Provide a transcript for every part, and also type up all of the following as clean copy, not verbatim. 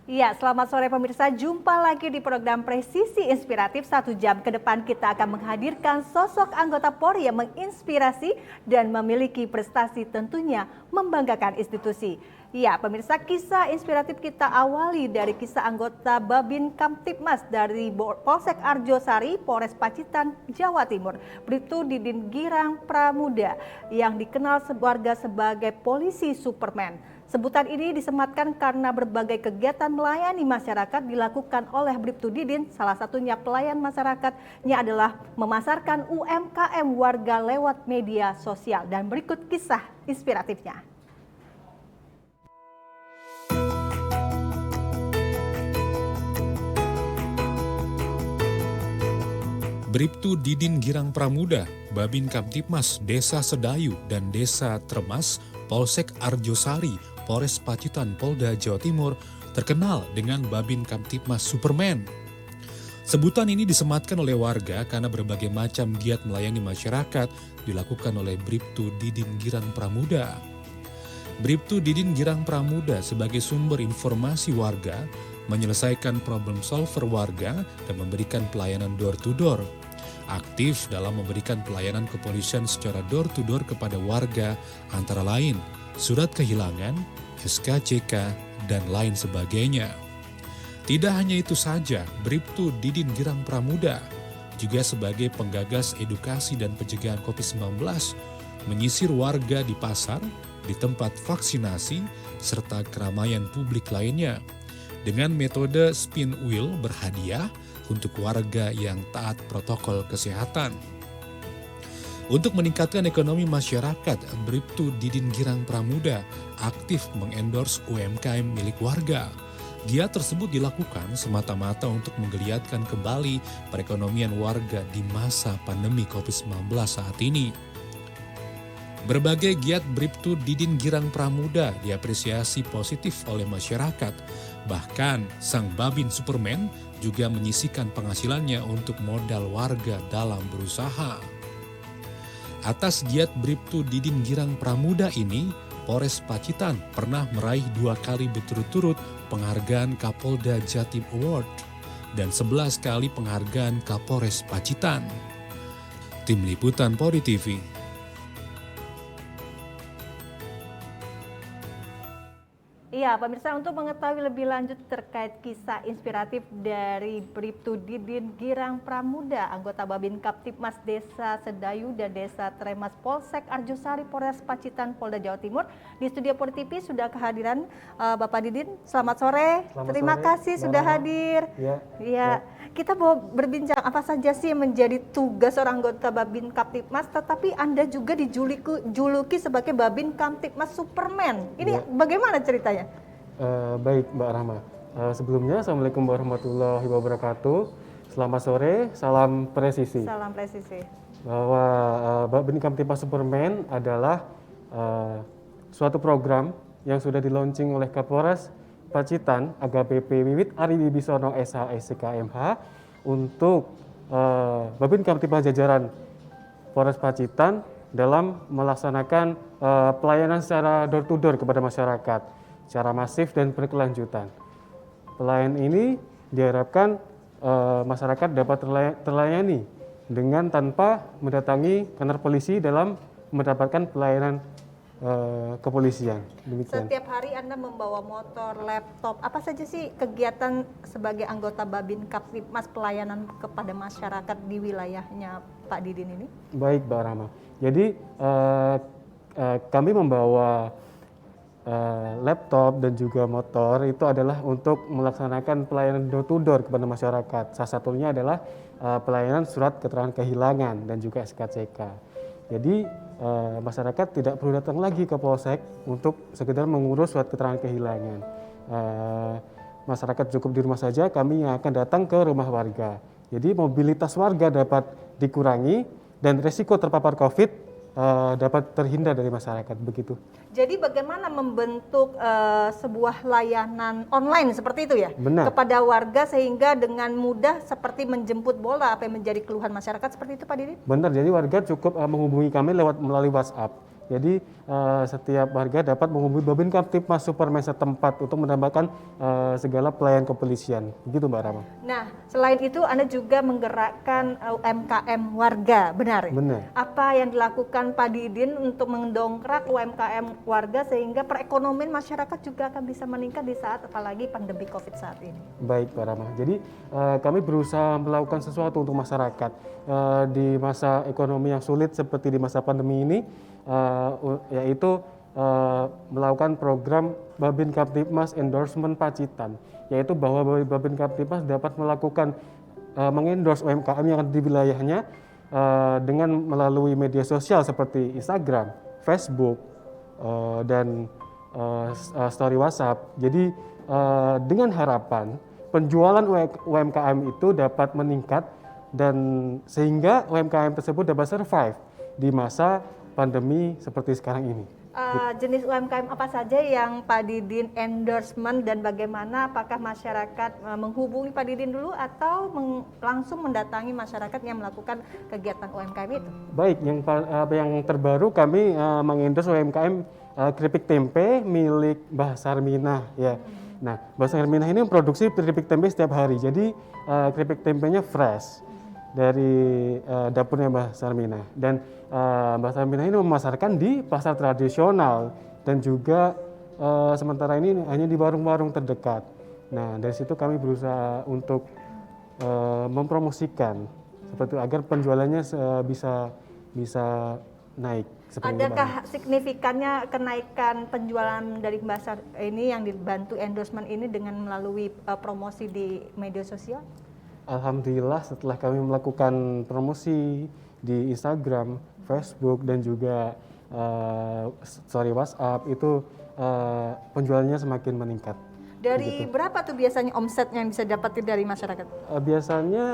Iya, selamat sore pemirsa. Jumpa lagi di program Presisi Inspiratif. 1 jam ke depan kita akan menghadirkan sosok anggota Polri yang menginspirasi dan memiliki prestasi tentunya membanggakan institusi. Ya, pemirsa, kisah inspiratif kita awali dari kisah anggota Babin Kamtibmas dari Polsek Arjosari, Polres Pacitan, Jawa Timur, Bribtu Didin Girang Pramuda, yang dikenal warga sebagai polisi Superman. Sebutan ini disematkan karena berbagai kegiatan melayani masyarakat dilakukan oleh Bribtu Didin. Salah satunya pelayan masyarakatnya adalah memasarkan UMKM warga lewat media sosial. Dan berikut kisah inspiratifnya. Bribtu Didin Girang Pramuda, Babin Kamtibmas Desa Sedayu dan Desa Tremas, Polsek Arjosari, Polres Pacitan, Polda Jawa Timur, terkenal dengan Babin Kamtibmas Superman. Sebutan ini disematkan oleh warga karena berbagai macam giat melayani masyarakat dilakukan oleh Bribtu Didin Girang Pramuda. Bribtu Didin Girang Pramuda sebagai sumber informasi warga, menyelesaikan problem solver warga dan memberikan pelayanan door-to-door. Aktif dalam memberikan pelayanan kepolisian secara door-to-door kepada warga, antara lain surat kehilangan, SKCK, dan lain sebagainya. Tidak hanya itu saja, Bribtu Didin Girang Pramuda juga sebagai penggagas edukasi dan pencegahan COVID-19, menyisir warga di pasar, di tempat vaksinasi, serta keramaian publik lainnya, dengan metode spin wheel berhadiah untuk warga yang taat protokol kesehatan. Untuk meningkatkan ekonomi masyarakat, Bribtu Didin Girang Pramuda aktif mengendorse UMKM milik warga. Giat tersebut dilakukan semata-mata untuk menggeliatkan kembali perekonomian warga di masa pandemi COVID-19 saat ini. Berbagai giat Bribtu Didin Girang Pramuda diapresiasi positif oleh masyarakat. Bahkan sang Babin Superman juga menyisihkan penghasilannya untuk modal warga dalam berusaha. Atas giat Bribtu Didin Girang Pramuda ini, Polres Pacitan pernah meraih 2 kali berturut-turut penghargaan Kapolda Jatim Award dan 11 kali penghargaan Kapolres Pacitan. Tim Liputan Polri TV. Iya, pemirsa, untuk mengetahui lebih lanjut terkait kisah inspiratif dari Bribtu Didin Girang Pramuda, anggota Babin Kamtibmas Desa Sedayu dan Desa Tremas Polsek Arjosari, Polres Pacitan, Polda Jawa Timur, di studio Polri TV sudah kehadiran Bapak Didin. Selamat sore. Terima kasih sudah hadir. Ya. Kita mau berbincang apa saja sih yang menjadi tugas seorang anggota Babin Kamtibmas, tetapi Anda juga dijuluki sebagai Babin Kamtibmas Superman. Ini bagaimana ceritanya? Baik, Mbak Rahma. Sebelumnya, Assalamualaikum warahmatullahi wabarakatuh. Selamat sore, salam presisi. Salam presisi. Bahwa Babin Kamtibmas Superman adalah suatu program yang sudah di-launching oleh Kapolres Pacitan AKBP Wiwit Ari Wibisono SH SCKMH untuk Babin Kamtibmas jajaran Polres Pacitan dalam melaksanakan pelayanan secara door to door kepada masyarakat secara masif dan berkelanjutan. Pelayanan ini diharapkan masyarakat dapat terlayani dengan tanpa mendatangi kantor polisi dalam mendapatkan pelayanan kepolisian. Demikian. Setiap hari Anda membawa motor, laptop, apa saja sih kegiatan sebagai anggota Babin Kamtibmas pelayanan kepada masyarakat di wilayahnya Pak Didin ini? Baik, Mbak Rahma. Jadi kami membawa laptop dan juga motor itu adalah untuk melaksanakan pelayanan door to door kepada masyarakat. Salah satunya adalah pelayanan surat keterangan kehilangan dan juga SKCK. Jadi masyarakat tidak perlu datang lagi ke polsek untuk sekedar mengurus surat keterangan kehilangan. Masyarakat cukup di rumah saja, kami yang akan datang ke rumah warga. Jadi mobilitas warga dapat dikurangi dan resiko terpapar COVID dapat terhindar dari masyarakat, begitu. Jadi bagaimana membentuk sebuah layanan online seperti itu ya? Benar. Kepada warga sehingga dengan mudah seperti menjemput bola, apa yang menjadi keluhan masyarakat seperti itu Pak Didin? Benar, jadi warga cukup menghubungi kami melalui WhatsApp. Jadi setiap warga dapat menghubungi Babin Kamtipmas Supermen setempat untuk mendapatkan segala pelayanan kepolisian. Begitu Mbak Rama. Nah, selain itu Anda juga menggerakkan UMKM warga, benar? Benar. Apa yang dilakukan Pak Didin untuk mendongkrak UMKM warga sehingga perekonomian masyarakat juga akan bisa meningkat di saat apalagi pandemi COVID saat ini? Baik Mbak Rama. Jadi kami berusaha melakukan sesuatu untuk masyarakat di masa ekonomi yang sulit seperti di masa pandemi ini, yaitu melakukan program Babin Kamtipmas Endorsement Pacitan, yaitu bahwa Babin Kamtipmas dapat melakukan mengendorse UMKM yang ada di wilayahnya dengan melalui media sosial seperti Instagram, Facebook, dan story WhatsApp. Jadi dengan harapan penjualan UMKM itu dapat meningkat dan sehingga UMKM tersebut dapat survive di masa pandemi seperti sekarang ini. Jenis UMKM apa saja yang Pak Didin endorsement dan bagaimana, apakah masyarakat menghubungi Pak Didin dulu atau langsung mendatangi masyarakat yang melakukan kegiatan UMKM itu? Baik, yang terbaru kami mengendorse UMKM keripik tempe milik Mbah Sarminah ya. Nah, Mbah Sarminah ini memproduksi keripik tempe setiap hari. Jadi keripik tempenya fresh dari dapurnya Mbah Sarminah, dan Mbah Sarminah ini memasarkan di pasar tradisional dan juga sementara ini hanya di warung-warung terdekat. Nah, dari situ kami berusaha untuk mempromosikan seperti agar penjualannya bisa naik. Adakah signifikannya kenaikan penjualan dari Mbak Sar ini yang dibantu endorsement ini dengan melalui promosi di media sosial? Alhamdulillah setelah kami melakukan promosi di Instagram, Facebook, dan juga story WhatsApp itu penjualannya semakin meningkat. Dari berapa tuh biasanya omset yang bisa didapat dari masyarakat? Biasanya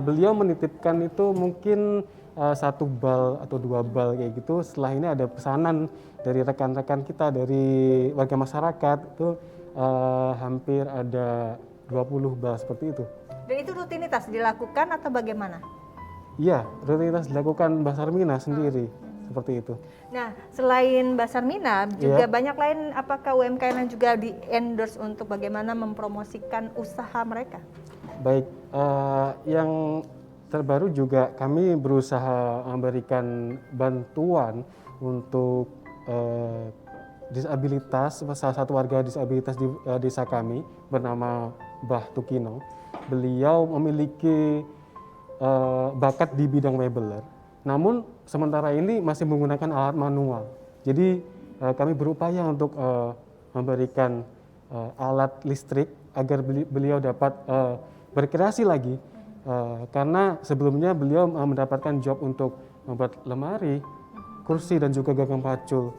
beliau menitipkan itu mungkin 1 bal atau 2 bal kayak gitu. Setelah ini ada pesanan dari rekan-rekan kita dari warga masyarakat itu hampir ada 20 bal seperti itu. Dan itu rutinitas dilakukan atau bagaimana? Iya, rutinitas dilakukan Mbah Sarminah sendiri, seperti itu. Nah, selain Mbah Sarminah, juga banyak lain, apakah UMKM yang juga di-endorse untuk bagaimana mempromosikan usaha mereka? Baik, yang terbaru juga kami berusaha memberikan bantuan untuk disabilitas, salah satu warga disabilitas di desa kami bernama Mbah Tukino. Beliau memiliki bakat di bidang mebeler, namun sementara ini masih menggunakan alat manual. Jadi kami berupaya untuk memberikan alat listrik agar beliau dapat berkreasi lagi, karena sebelumnya beliau mendapatkan job untuk membuat lemari, kursi, dan juga gagang pacul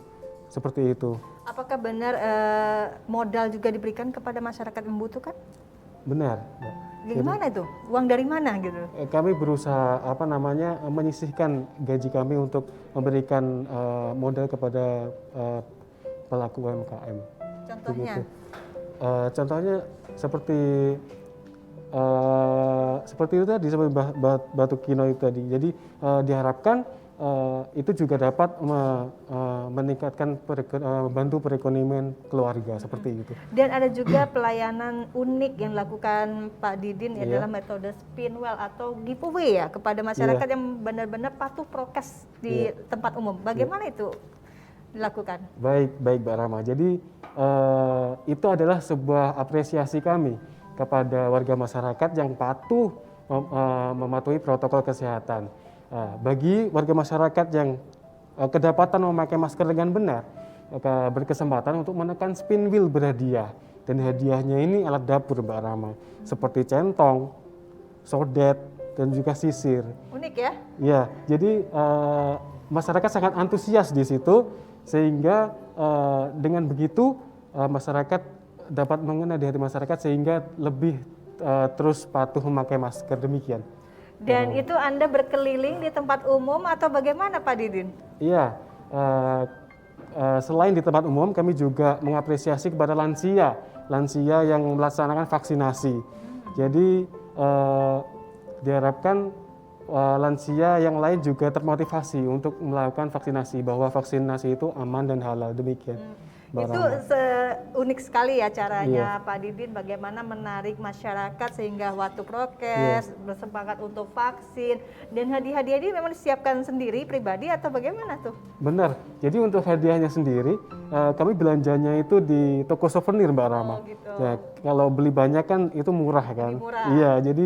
seperti itu. Apakah benar modal juga diberikan kepada masyarakat yang membutuhkan? Benar. Gimana itu? Uang dari mana gitu? Kami berusaha menyisihkan gaji kami untuk memberikan modal kepada pelaku UMKM. Contohnya? Contohnya seperti itu tadi, seperti Batu Kino itu tadi. Jadi diharapkan itu juga dapat meningkatkan membantu perekonomian keluarga seperti itu. Dan ada juga pelayanan unik yang dilakukan Pak Didin adalah metode spinwell atau giveaway ya kepada masyarakat yang benar-benar patuh prokes di tempat umum. Bagaimana itu dilakukan? Baik Mbak Rama. Jadi itu adalah sebuah apresiasi kami kepada warga masyarakat yang patuh mematuhi protokol kesehatan. Bagi warga masyarakat yang kedapatan memakai masker dengan benar, berkesempatan untuk menekan spin wheel berhadiah. Dan hadiahnya ini alat dapur Mbak Rama, seperti centong, sodet, dan juga sisir. Unik ya? Ya, jadi masyarakat sangat antusias di situ, sehingga dengan begitu masyarakat dapat mengena di hati masyarakat sehingga lebih terus patuh memakai masker, demikian. Dan itu Anda berkeliling di tempat umum atau bagaimana Pak Didin? Iya, selain di tempat umum kami juga mengapresiasi kepada lansia yang melaksanakan vaksinasi. Jadi diharapkan lansia yang lain juga termotivasi untuk melakukan vaksinasi, bahwa vaksinasi itu aman dan halal, demikian. Mbak Itu Rahma. unik sekali ya caranya Iya. Pak Didin, bagaimana menarik masyarakat sehingga waktu prokes, bersemangat untuk vaksin, dan hadiah-hadiah ini memang disiapkan sendiri pribadi atau bagaimana tuh? Benar, jadi untuk hadiahnya sendiri, kami belanjanya itu di toko souvenir Mbak Rama. gitu. Ya, kalau beli banyak kan itu murah kan. Lebih murah. Iya, jadi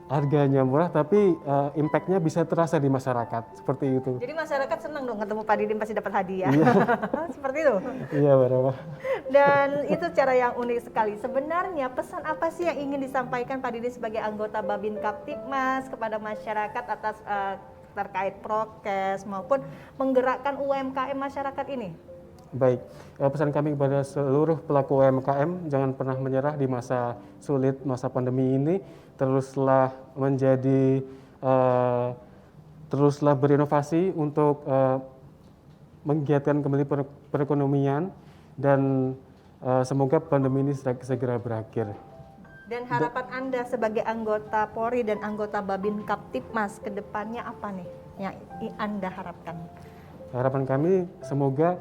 harganya murah tapi impact-nya bisa terasa di masyarakat, seperti itu. Jadi masyarakat senang dong ketemu Pak Didin pasti dapat hadiah. Seperti itu. Iya Mbak Rama. Dan itu cara yang unik sekali. Sebenarnya pesan apa sih yang ingin disampaikan Pak Didin sebagai anggota Babin Kaptipmas kepada masyarakat atas terkait prokes maupun menggerakkan UMKM masyarakat ini? Baik, pesan kami kepada seluruh pelaku UMKM, jangan pernah menyerah di masa sulit, masa pandemi ini. Teruslah teruslah berinovasi untuk menggiatkan kembali perekonomian, dan semoga pandemi ini segera berakhir. Dan harapan Anda sebagai anggota Polri dan anggota Babin Kaptipmas ke depannya apa nih yang Anda harapkan? Harapan kami semoga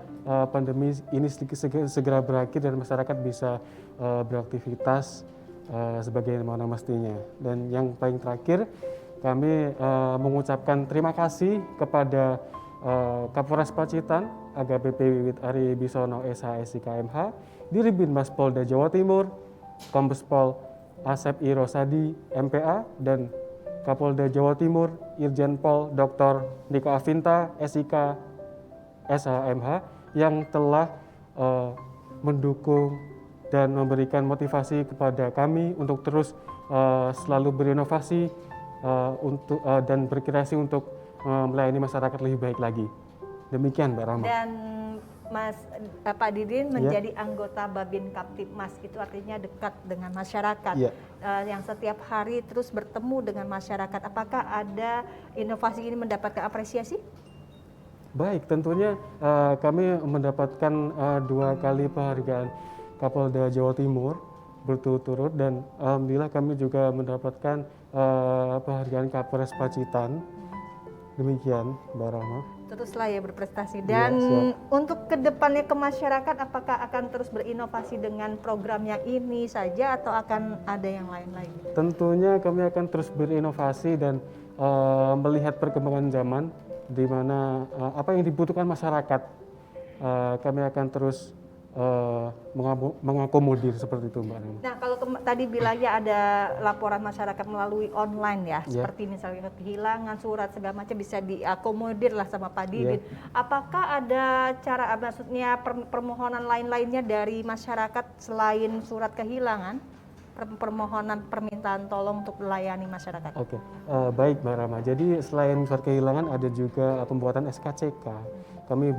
pandemi ini segera berakhir dan masyarakat bisa beraktivitas sebagaimana mestinya. Dan yang paling terakhir, kami mengucapkan terima kasih kepada Kapolres Pacitan, AKBP Wiwit Ari Bisono SH SIKMH, Diribinmas Polda Jawa Timur, Kombes Pol Asep I. Rosadi MPA, dan Kapolda Jawa Timur Irjen Pol Dr. Niko Afinta SIK SHMH yang telah mendukung dan memberikan motivasi kepada kami untuk terus selalu berinovasi dan berkreasi untuk melayani masyarakat lebih baik lagi. Demikian Mbak Rahma. Dan Pak Didin menjadi anggota Babin Kaptipmas itu artinya dekat dengan masyarakat, yang setiap hari terus bertemu dengan masyarakat. Apakah ada inovasi ini mendapatkan apresiasi? Baik, tentunya kami mendapatkan 2 kali penghargaan Kapolda Jawa Timur berturut-turut, dan alhamdulillah kami juga mendapatkan penghargaan Kapolres Pacitan. Demikian Mbak Rahma. Teruslah ya berprestasi. Dan untuk kedepannya ke masyarakat, apakah akan terus berinovasi dengan program yang ini saja atau akan ada yang lain lagi? Tentunya kami akan terus berinovasi dan melihat perkembangan zaman, di mana apa yang dibutuhkan masyarakat, kami akan terus mengakomodir seperti itu Mbak Rahma. Nah, kalau tadi bilangnya ada laporan masyarakat melalui online ya, seperti misalnya kehilangan surat segala macam bisa diakomodir lah sama Pak Didin. Apakah ada cara, maksudnya permohonan lain-lainnya dari masyarakat selain surat kehilangan? Permohonan permintaan tolong untuk melayani masyarakat. Oke, baik Mbak Rama. Jadi selain surat kehilangan ada juga pembuatan SKCK. Kami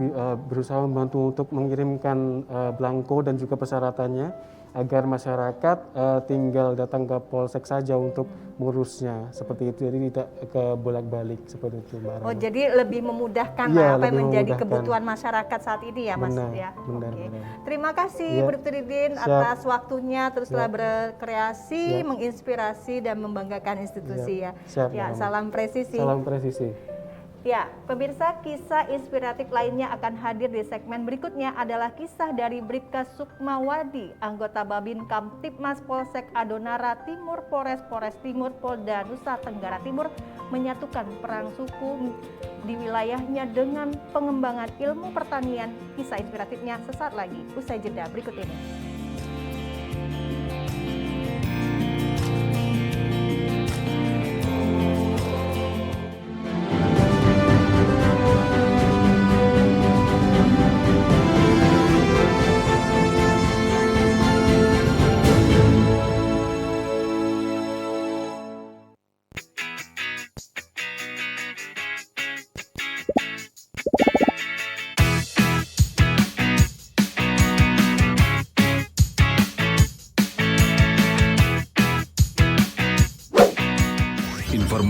berusaha membantu untuk mengirimkan belangko dan juga persyaratannya agar masyarakat tinggal datang ke Polsek saja untuk mengurusnya, seperti itu. Jadi tidak ke bolak-balik seperti itu Mbak Rama. Oh, jadi lebih memudahkan apa yang menjadi kebutuhan masyarakat saat ini ya Mas ya. Benar. Terima kasih Bribtu Didin atas waktunya, teruslah berkreasi, menginspirasi dan membanggakan institusi ya. Salam presisi. Salam presisi. Ya, pemirsa, kisah inspiratif lainnya akan hadir di segmen berikutnya adalah kisah dari Bribka Sukmawati, anggota Babin Kamtipmas Polsek Adonara Timur, Polres Timur, Polda Nusa Tenggara Timur, menyatukan perang suku di wilayahnya dengan pengembangan ilmu pertanian. Kisah inspiratifnya sesaat lagi, usai jeda berikut ini.